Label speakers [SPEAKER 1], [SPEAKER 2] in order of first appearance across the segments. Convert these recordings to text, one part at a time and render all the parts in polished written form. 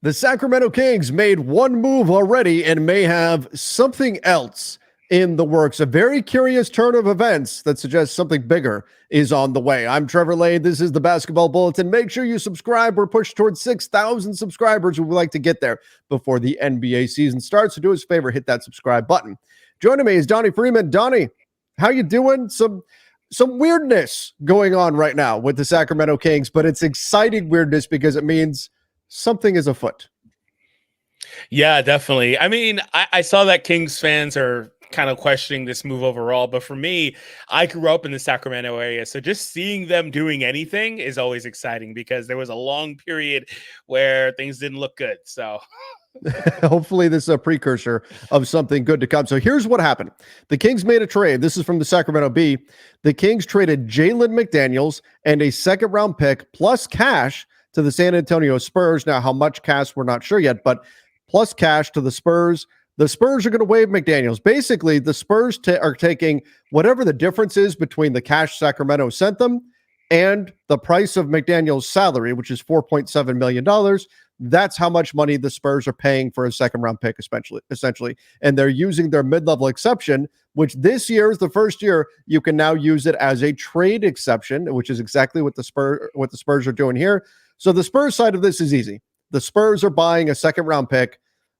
[SPEAKER 1] The Sacramento Kings made one move already and may have something else in the works. A very curious turn of events that suggests something bigger is on the way. I'm Trevor Lane. This is the Basketball Bulletin. Make sure you subscribe. We're pushed towards 6,000 subscribers. We would like to get there before the NBA season starts. So do us a favor, hit that subscribe button. Joining me is Donnie Freeman. Donnie, how you doing? Some weirdness going on right now with the Sacramento Kings, but it's exciting weirdness because it means something is afoot.
[SPEAKER 2] Yeah, definitely. I mean, I saw that Kings fans are kind of questioning this move overall, but for me, I grew up in the Sacramento area, so just seeing them doing anything is always exciting because there was a long period where things didn't look good. So
[SPEAKER 1] hopefully this is a precursor of something good to come. So here's what happened. The Kings made a trade. This is from the Sacramento Bee. The Kings traded Jalen McDaniels and a second round pick plus cash to the San Antonio Spurs. Now, how much cash, we're not sure yet, but plus cash to the Spurs. The Spurs are going to waive McDaniels. Basically, the Spurs are taking whatever the difference is between the cash Sacramento sent them and the price of McDaniels' salary, which is $4.7 million. That's how much money the Spurs are paying for a second-round pick, essentially. And they're using their mid-level exception, which this year is the first year you can now use it as a trade exception, which is exactly what the Spurs are doing here. So the Spurs side of this is easy. The Spurs are buying a second-round pick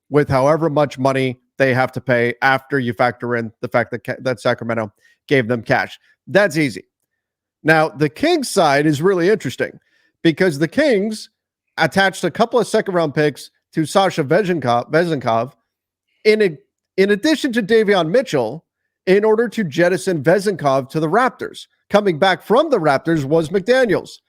[SPEAKER 1] with however much money they have to pay after you factor in the fact that Sacramento gave them cash. That's easy. Now, the Kings side is really interesting because the Kings attached a couple of second-round picks to Sasha Vezenkov in addition to Davion Mitchell in order to jettison Vezenkov to the Raptors. Coming back from the Raptors was McDaniels.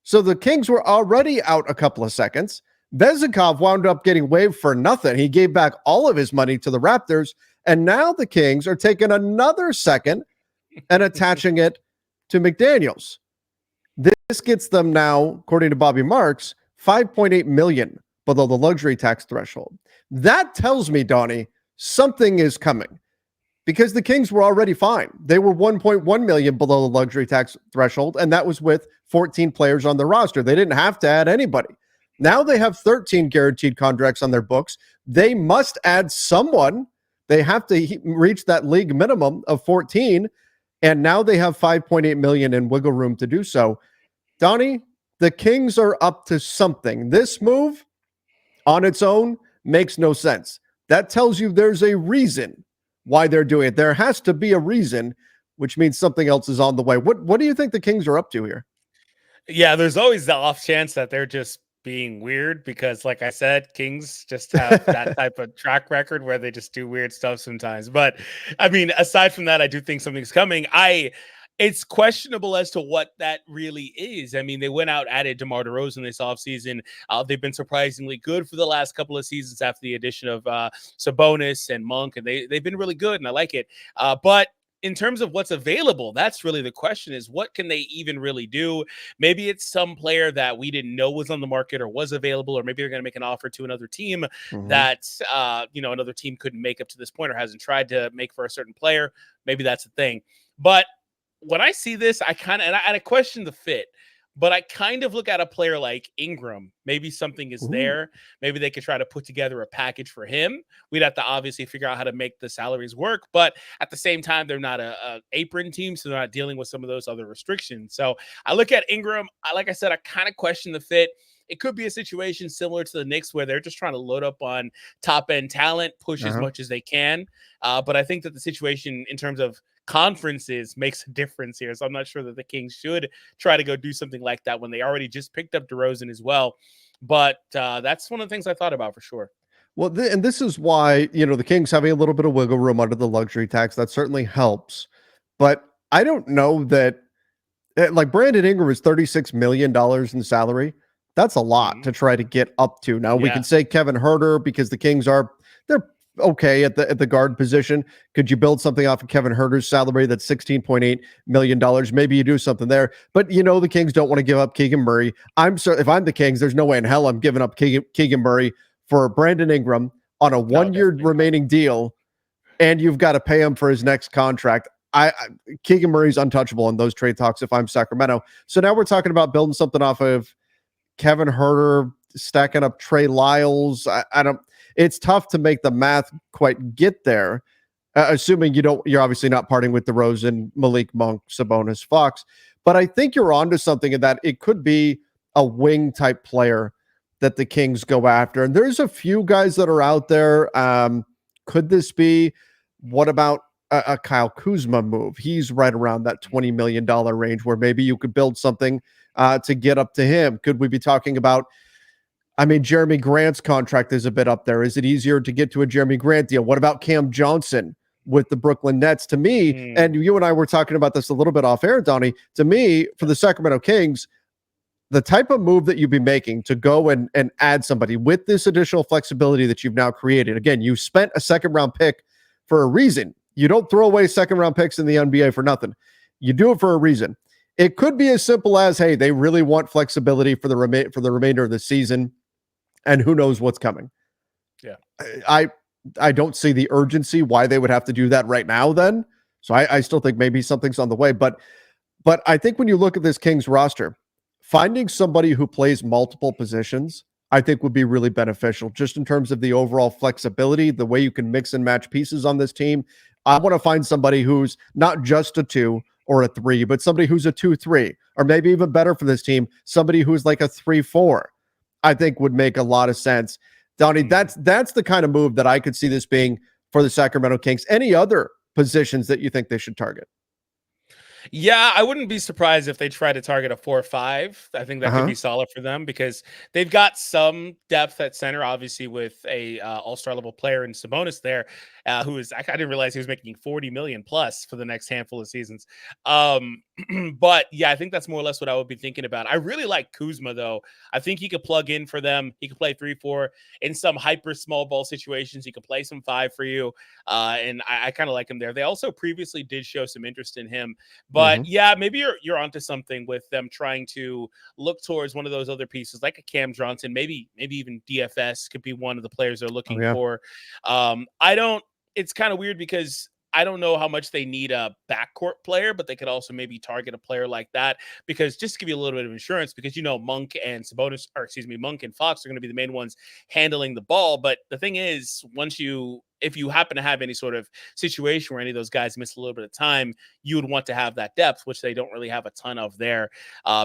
[SPEAKER 1] So the Kings were already out a couple of seconds. Vezenkov wound up getting waived for nothing. He gave back all of his money to the Raptors, and now the Kings are taking another second and attaching it to McDaniels. This gets them now, according to Bobby Marks, $5.8 million below the luxury tax threshold. That tells me, Donnie, something is coming because the Kings were already fine. They were $1.1 million below the luxury tax threshold, and that was with 14 players on the roster. They didn't have to add anybody. Now they have 13 guaranteed contracts on their books. They must add someone. They have to reach that league minimum of 14, and now they have $5.8 million in wiggle room to do so. Donnie, the Kings are up to something. This move on its own makes no sense. That tells you there's a reason why they're doing it. There has to be a reason, which means something else is on the way. What do you think the Kings are up to here?
[SPEAKER 2] yeah, there's always the off chance that they're just being weird because, like I said, Kings just have that type of track record where they just do weird stuff sometimes. But I mean, aside from that, I do think something's coming. It's questionable as to what that really is. I mean, they went out, added DeMar DeRozan this offseason. They've been surprisingly good for the last couple of seasons after the addition of Sabonis and Monk, and they've been really good, and I like it. But in terms of what's available, that's really the question is what can they even really do? Maybe it's some player that we didn't know was on the market or was available, or maybe they're going to make an offer to another team that, another team couldn't make up to this point or hasn't tried to make for a certain player. Maybe that's the thing. But when I see this, I question the fit, but I kind of look at a player like Ingram. Maybe something is there. Maybe they could try to put together a package for him. We'd have to obviously figure out how to make the salaries work. But at the same time, they're not a apron team, so they're not dealing with some of those other restrictions. So I look at Ingram. Like I said, I kind of question the fit. It could be a situation similar to the Knicks where they're just trying to load up on top-end talent, push as much as they can. But I think that the situation in terms of conferences makes a difference here. So I'm not sure that the Kings should try to go do something like that when they already just picked up DeRozan as well. But that's one of the things I thought about for sure.
[SPEAKER 1] Well, and this is why, the Kings having a little bit of wiggle room under the luxury tax, that certainly helps. But I don't know that, like Brandon Ingram is $36 million in salary. That's a lot to try to get up to. Now we can say Kevin Huerter because the Kings they're okay at the guard position. Could you build something off of Kevin Huerter's salary that's $16.8 million? Maybe you do something there. But the Kings don't want to give up Keegan Murray. If I'm the Kings, there's no way in hell I'm giving up Keegan Murray for Brandon Ingram on a one-year remaining deal, and you've got to pay him for his next contract. Keegan Murray's untouchable in those trade talks if I'm Sacramento. So now we're talking about building something off of Kevin Huerter, stacking up Trey Lyles. I don't. It's tough to make the math quite get there. Assuming you're obviously not parting with DeRozan, Malik Monk, Sabonis, Fox. But I think you're onto something in that it could be a wing type player that the Kings go after. And there's a few guys that are out there. Could this be, what about a Kyle Kuzma move? He's right around that $20 million range where maybe you could build something to get up to him. Could we be talking about, Jeremy Grant's contract is a bit up there. Is it easier to get to a Jeremy Grant deal? What about Cam Johnson with the Brooklyn Nets? To me, and you and I were talking about this a little bit off air, Donnie, to me, for the Sacramento Kings, the type of move that you'd be making to go and add somebody with this additional flexibility that you've now created. Again, you spent a second round pick for a reason. You don't throw away second round picks in the NBA for nothing. You do it for a reason. It could be as simple as, hey, they really want flexibility for the remainder of the season, and who knows what's coming.
[SPEAKER 2] Yeah.
[SPEAKER 1] I don't see the urgency why they would have to do that right now then. So I still think maybe something's on the way. But I think when you look at this Kings roster, finding somebody who plays multiple positions, I think would be really beneficial just in terms of the overall flexibility, the way you can mix and match pieces on this team. I want to find somebody who's not just a 2 or a 3, but somebody who's a 2-3, or maybe even better for this team, somebody who's like a 3-4, I think would make a lot of sense. Donnie, that's the kind of move that I could see this being for the Sacramento Kings. Any other positions that you think they should target?
[SPEAKER 2] Yeah, I wouldn't be surprised if they try to target a 4-5. I think that could be solid for them because they've got some depth at center, obviously with a all-star level player in Sabonis there, who is, I didn't realize he was making 40 million plus for the next handful of seasons. But yeah, I think that's more or less what I would be thinking about. I really like Kuzma though. I think he could plug in for them. He could play 3-4 in some hyper small ball situations. He could play some 5 for you. And I kind of like him there. They also previously did show some interest in him. But yeah, maybe you're onto something with them trying to look towards one of those other pieces, like a Cam Johnson, maybe even DFS could be one of the players they're looking for. It's kind of weird because I don't know how much they need a backcourt player, but they could also maybe target a player like that because just to give you a little bit of insurance, because Monk and Sabonis, or excuse me, Monk and Fox are going to be the main ones handling the ball. But the thing is, if you happen to have any sort of situation where any of those guys miss a little bit of time, you would want to have that depth, which they don't really have a ton of there.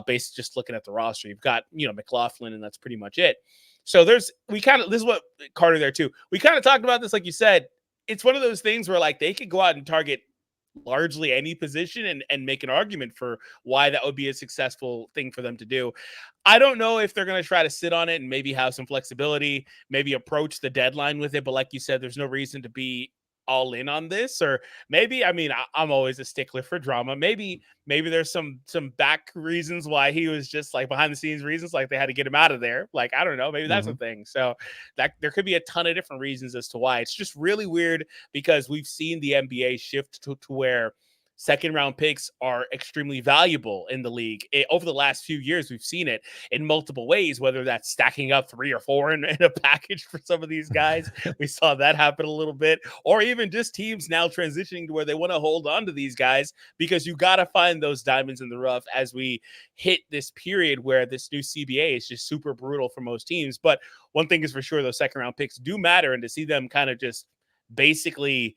[SPEAKER 2] Based just looking at the roster, you've got McLaughlin, and that's pretty much it. So this is what Carter there too. We kind of talked about this, like you said. It's one of those things where like they could go out and target largely any position and make an argument for why that would be a successful thing for them to do. I don't know if they're going to try to sit on it and maybe have some flexibility, maybe approach the deadline with it. But like you said, there's no reason to be all in on this, or maybe, I'm always a stickler for drama. Maybe there's some back reasons why he was just like behind the scenes reasons, like they had to get him out of there. Like, I don't know, maybe that's a thing. So that there could be a ton of different reasons as to why. It's just really weird because we've seen the NBA shift to where second round picks are extremely valuable in the league. Over the last few years, we've seen it in multiple ways, whether that's stacking up 3 or 4 in a package for some of these guys. We saw that happen a little bit, or even just teams now transitioning to where they want to hold on to these guys because you got to find those diamonds in the rough as we hit this period where this new CBA is just super brutal for most teams. But one thing is for sure, those second round picks do matter, and to see them kind of just basically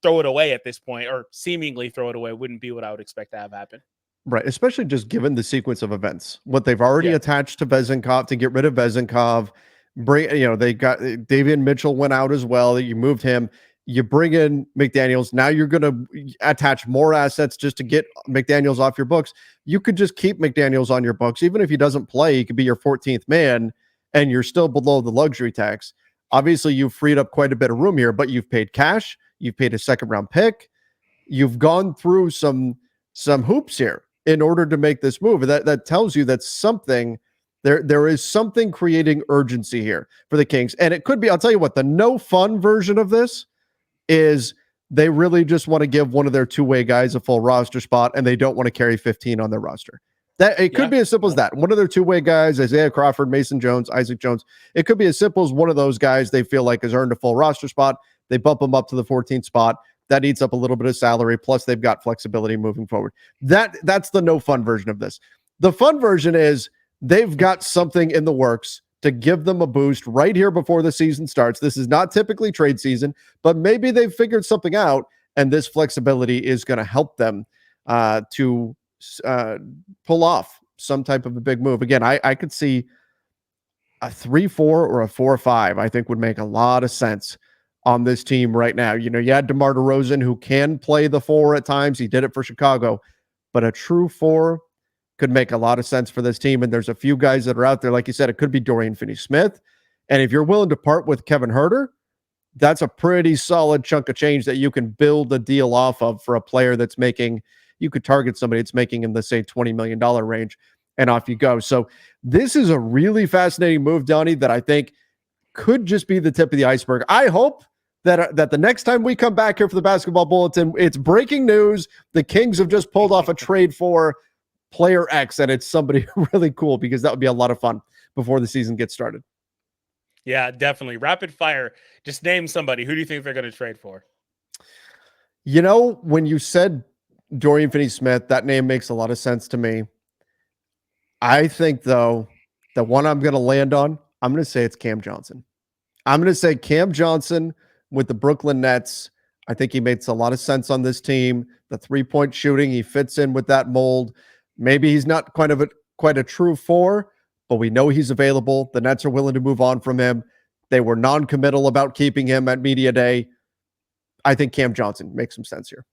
[SPEAKER 2] throw it away at this point, or seemingly throw it away, wouldn't be what I would expect to have happen.
[SPEAKER 1] Right, especially just given the sequence of events, what they've already attached to Vezenkov to get rid of Vezenkov. They got Davian Mitchell went out as well. You moved him. You bring in McDaniels. Now you're going to attach more assets just to get McDaniels off your books. You could just keep McDaniels on your books, even if he doesn't play. He could be your 14th man, and you're still below the luxury tax. Obviously, you've freed up quite a bit of room here, but you've paid cash. You've paid a second round pick. You've gone through some hoops here in order to make this move. That tells you that something there is something creating urgency here for the Kings. And it could be, I'll tell you what, the no fun version of this is they really just want to give one of their two-way guys a full roster spot, and they don't want to carry 15 on their roster. That it could be as simple as that. One of their two-way guys, Isaiah Crawford, Mason Jones, Isaac Jones. It could be as simple as one of those guys they feel like has earned a full roster spot. They bump them up to the 14th spot. That eats up a little bit of salary. Plus, they've got flexibility moving forward. That's the no fun version of this. The fun version is they've got something in the works to give them a boost right here before the season starts. This is not typically trade season, but maybe they've figured something out, and this flexibility is going to help them to pull off some type of a big move. Again, I could see a 3-4 or a 4-5, I think would make a lot of sense on this team right now. You had DeMar DeRozan, who can play the 4 at times. He did it for Chicago, but a true 4 could make a lot of sense for this team. And there's a few guys that are out there. Like you said, it could be Dorian Finney-Smith. And if you're willing to part with Kevin Huerter, that's a pretty solid chunk of change that you can build a deal off of for a player that's making, you could target somebody that's making in the, say, $20 million range, and off you go. So this is a really fascinating move, Donnie, that I think could just be the tip of the iceberg. I hope that the next time we come back here for the Basketball Bulletin, it's breaking news. The Kings have just pulled off a trade for player X, and it's somebody really cool, because that would be a lot of fun before the season gets started.
[SPEAKER 2] Yeah, definitely. Rapid fire. Just name somebody. Who do you think they're going to trade for?
[SPEAKER 1] When you said Dorian Finney-Smith, that name makes a lot of sense to me. I think, though, the one I'm going to land on, I'm going to say it's Cam Johnson. I'm going to say Cam Johnson with the Brooklyn Nets. I think he makes a lot of sense on this team. The three-point shooting, he fits in with that mold. Maybe he's not quite a true 4, but we know he's available. The Nets are willing to move on from him. They were non-committal about keeping him at media day. I think Cam Johnson makes some sense here.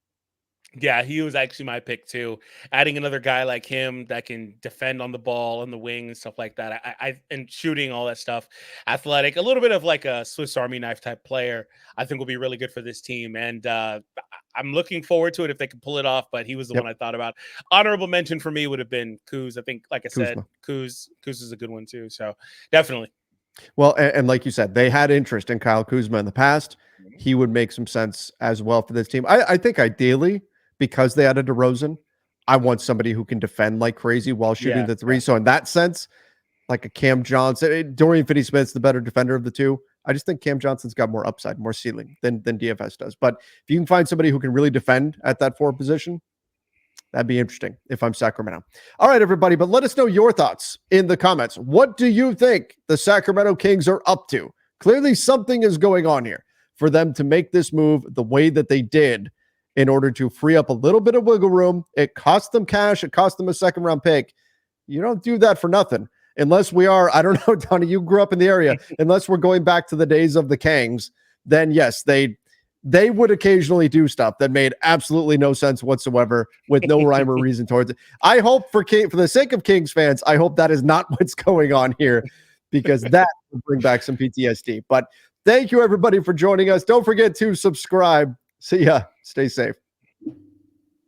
[SPEAKER 2] Yeah, he was actually my pick too. Adding another guy like him that can defend on the ball, on the wing, and stuff like that. I and shooting, all that stuff. Athletic, a little bit of like a Swiss Army knife type player, I think will be really good for this team. And I'm looking forward to it if they can pull it off. But he was the one I thought about. Honorable mention for me would have been Kuz. I think, like I said, Kuz is a good one too. So definitely.
[SPEAKER 1] Well, and like you said, they had interest in Kyle Kuzma in the past. He would make some sense as well for this team. I think ideally, because they added DeRozan, I want somebody who can defend like crazy while shooting the 3. So in that sense, like a Cam Johnson, Dorian Finney-Smith's the better defender of the 2. I just think Cam Johnson's got more upside, more ceiling than DFS does. But if you can find somebody who can really defend at that 4 position, that'd be interesting if I'm Sacramento. All right, everybody, but let us know your thoughts in the comments. What do you think the Sacramento Kings are up to? Clearly something is going on here for them to make this move the way that they did in order to free up a little bit of wiggle room. It cost them cash. It cost them a second-round pick. You don't do that for nothing. Unless we are, I don't know, Donnie, you grew up in the area. Unless we're going back to the days of the Kings, then yes, they would occasionally do stuff that made absolutely no sense whatsoever with no rhyme or reason towards it. I hope for the sake of Kings fans, I hope that is not what's going on here, because that will bring back some PTSD. But thank you, everybody, for joining us. Don't forget to subscribe. See ya. Stay safe.